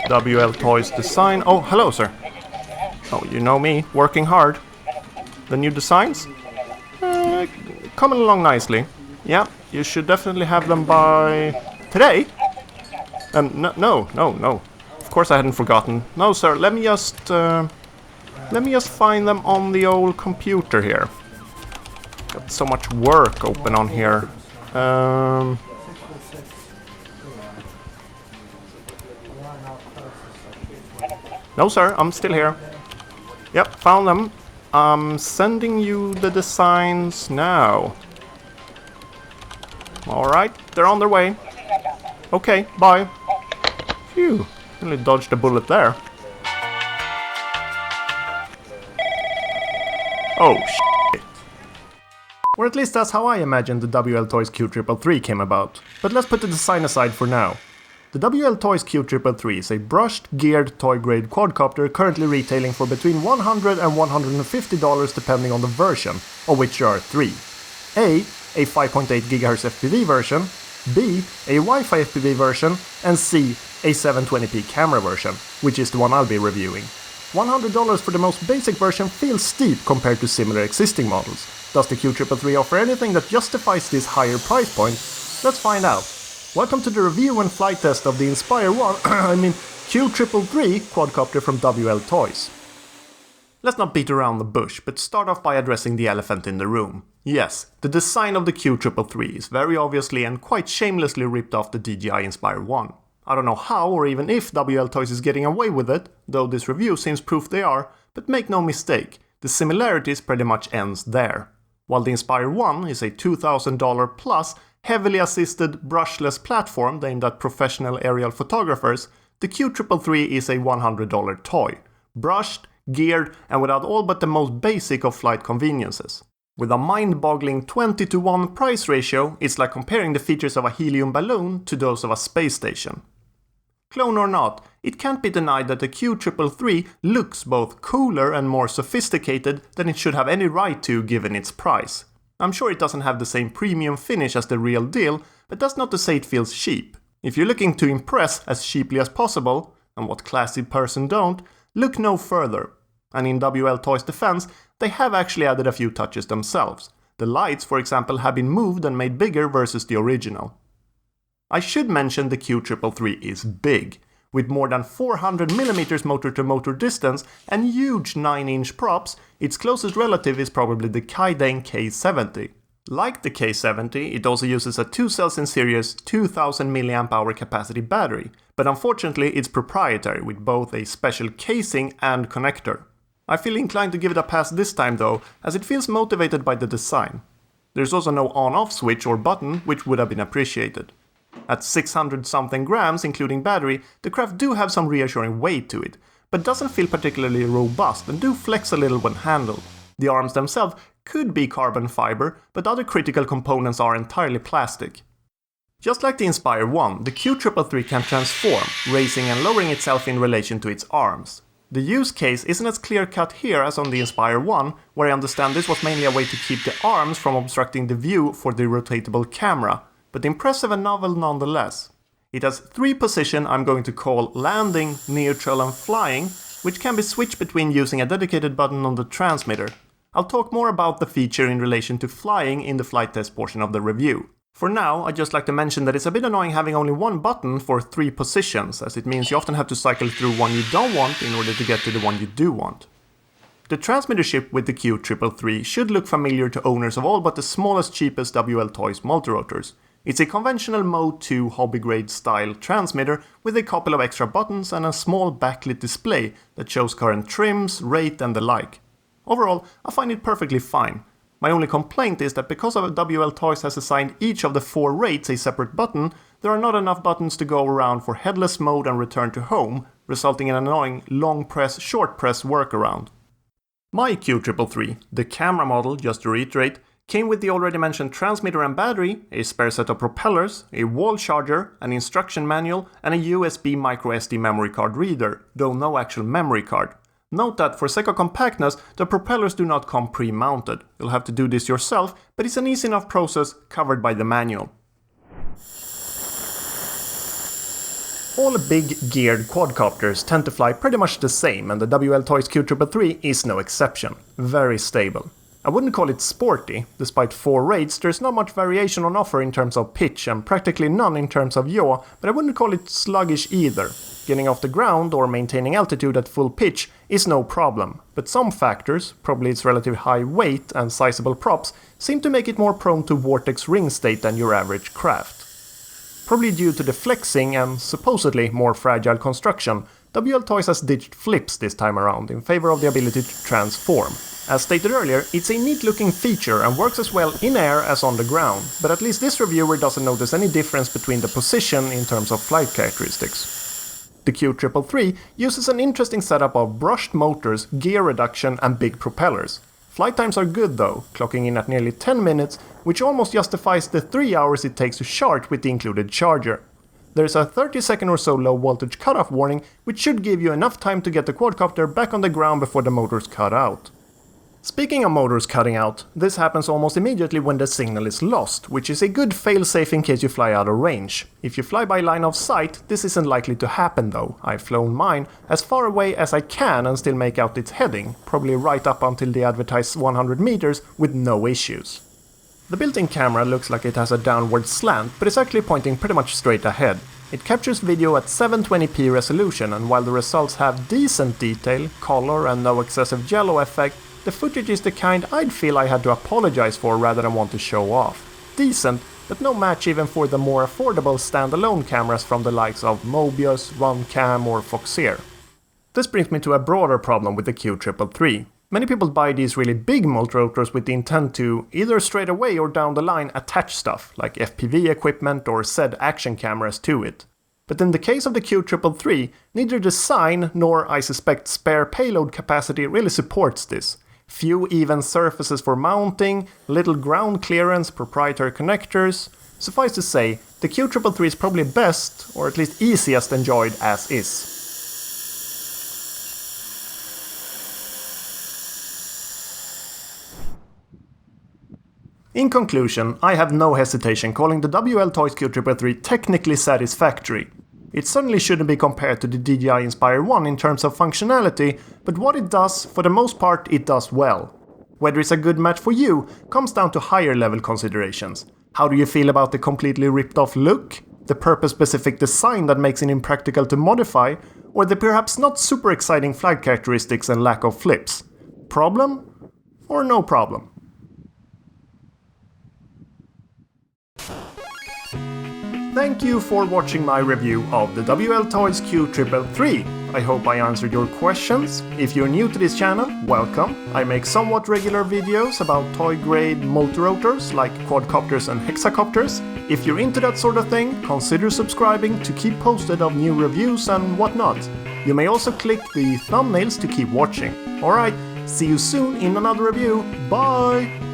WLToys design. Oh, hello, sir. Oh, you know me, working hard. The new designs? Coming along nicely. Yeah, you should definitely have them by today. No. Of course I hadn't forgotten. No, sir. Let me just find them on the old computer here. Got so much work open on here. No, sir. I'm still here. Yep, found them. I'm sending you the designs now. Alright, they're on their way. Okay, bye. Phew, only dodged a bullet there. Oh, shit. Or at least that's how I imagined the WLToys Q333 came about. But let's put the design aside for now. The WLToys Q333 is a brushed, geared, toy-grade quadcopter currently retailing for between $100 and $150 depending on the version, of which there are three. A 5.8 GHz FPV version, B, a Wi-Fi FPV version, and C, a 720p camera version, which is the one I'll be reviewing. $100 for the most basic version feels steep compared to similar existing models. Does the Q333 offer anything that justifies this higher price point? Let's find out. Welcome to the review and flight test of the Inspire 1, Q333 quadcopter from WLToys. Let's not beat around the bush, but start off by addressing the elephant in the room. Yes, the design of the Q333 is very obviously and quite shamelessly ripped off the DJI Inspire 1. I don't know how or even if WLToys is getting away with it, though this review seems proof they are, but make no mistake, the similarities pretty much ends there. While the Inspire 1 is a $2,000 plus heavily assisted brushless platform aimed at professional aerial photographers, the Q333 is a $100 toy, brushed, geared, and without all but the most basic of flight conveniences. With a mind-boggling 20-to-1 price ratio, it's like comparing the features of a helium balloon to those of a space station. Clone or not, it can't be denied that the Q333 looks both cooler and more sophisticated than it should have any right to given its price. I'm sure it doesn't have the same premium finish as the real deal, but that's not to say it feels cheap. If you're looking to impress as cheaply as possible, and what classy person don't, look no further. And in WLToys' defense, they have actually added a few touches themselves. The lights, for example, have been moved and made bigger versus the original. I should mention the Q333 is big, with more than 400mm motor-to-motor distance and huge 9-inch props. Its closest relative is probably the Kaiden K70. Like the K70, it also uses a 2-cells in series 2000 mAh capacity battery, but unfortunately it's proprietary with both a special casing and connector. I feel inclined to give it a pass this time though, as it feels motivated by the design. There's also no on-off switch or button, which would have been appreciated. At 600 something grams including battery, the craft do have some reassuring weight to it, but doesn't feel particularly robust and do flex a little when handled. The arms themselves could be carbon fiber, but other critical components are entirely plastic. Just like the Inspire 1, the Q333 can transform, raising and lowering itself in relation to its arms. The use case isn't as clear-cut here as on the Inspire 1, where I understand this was mainly a way to keep the arms from obstructing the view for the rotatable camera, but impressive and novel nonetheless. It has 3 positions I'm going to call landing, neutral and flying, which can be switched between using a dedicated button on the transmitter. I'll talk more about the feature in relation to flying in the flight test portion of the review. For now, I'd just like to mention that it's a bit annoying having only one button for 3 positions, as it means you often have to cycle through one you don't want in order to get to the one you do want. The transmitter chip with the Q333 should look familiar to owners of all but the smallest, cheapest WLToys multirotors. It's a conventional Mode 2 hobby-grade style transmitter with a couple of extra buttons and a small backlit display that shows current trims, rate and the like. Overall, I find it perfectly fine. My only complaint is that because WLToys has assigned each of the 4 rates a separate button, there are not enough buttons to go around for headless mode and return to home, resulting in an annoying long press, short press workaround. My Q333, the camera model, just to reiterate, came with the already mentioned transmitter and battery, a spare set of propellers, a wall charger, an instruction manual, and a USB microSD memory card reader, though no actual memory card. Note that for sake of compactness, the propellers do not come pre-mounted. You'll have to do this yourself, but it's an easy enough process covered by the manual. All big geared quadcopters tend to fly pretty much the same, and the WLToys Q333 is no exception. Very stable. I wouldn't call it sporty. Despite 4 rates, there's not much variation on offer in terms of pitch and practically none in terms of yaw, but I wouldn't call it sluggish either. Getting off the ground or maintaining altitude at full pitch is no problem, but some factors, probably its relative high weight and sizable props, seem to make it more prone to vortex ring state than your average craft. Probably due to the flexing and supposedly more fragile construction, WLToys has ditched flips this time around in favor of the ability to transform. As stated earlier, it's a neat looking feature and works as well in air as on the ground, but at least this reviewer doesn't notice any difference between the position in terms of flight characteristics. The Q333 uses an interesting setup of brushed motors, gear reduction and big propellers. Flight times are good though, clocking in at nearly 10 minutes, which almost justifies the 3 hours it takes to charge with the included charger. There's a 30-second or so low voltage cutoff warning, which should give you enough time to get the quadcopter back on the ground before the motors cut out. Speaking of motors cutting out, this happens almost immediately when the signal is lost, which is a good failsafe in case you fly out of range. If you fly by line of sight, this isn't likely to happen though. I've flown mine as far away as I can and still make out its heading, probably right up until the advertised 100 meters with no issues. The built-in camera looks like it has a downward slant, but it's actually pointing pretty much straight ahead. It captures video at 720p resolution, and while the results have decent detail, color and no excessive jello effect, the footage is the kind I'd feel I had to apologize for rather than want to show off. Decent, but no match even for the more affordable standalone cameras from the likes of Mobius, OneCam or Foxeer. This brings me to a broader problem with the Q333. Many people buy these really big multirotors with the intent to, either straight away or down the line, attach stuff, like FPV equipment or said action cameras to it. But in the case of the Q333, neither design nor, I suspect, spare payload capacity really supports this. Few even surfaces for mounting, little ground clearance, proprietary connectors. Suffice to say, the Q333 is probably best, or at least easiest enjoyed as is. In conclusion, I have no hesitation calling the WLToys Q333 technically satisfactory. It certainly shouldn't be compared to the DJI Inspire 1 in terms of functionality, but what it does, for the most part, it does well. Whether it's a good match for you comes down to higher level considerations. How do you feel about the completely ripped off look? The purpose-specific design that makes it impractical to modify? Or the perhaps not super exciting flight characteristics and lack of flips? Problem? Or no problem? Thank you for watching my review of the WLToys Q333. I hope I answered your questions. If you're new to this channel, welcome. I make somewhat regular videos about toy-grade multirotors like quadcopters and hexacopters. If you're into that sort of thing, consider subscribing to keep posted of new reviews and whatnot. You may also click the thumbnails to keep watching. Alright, see you soon in another review. Bye!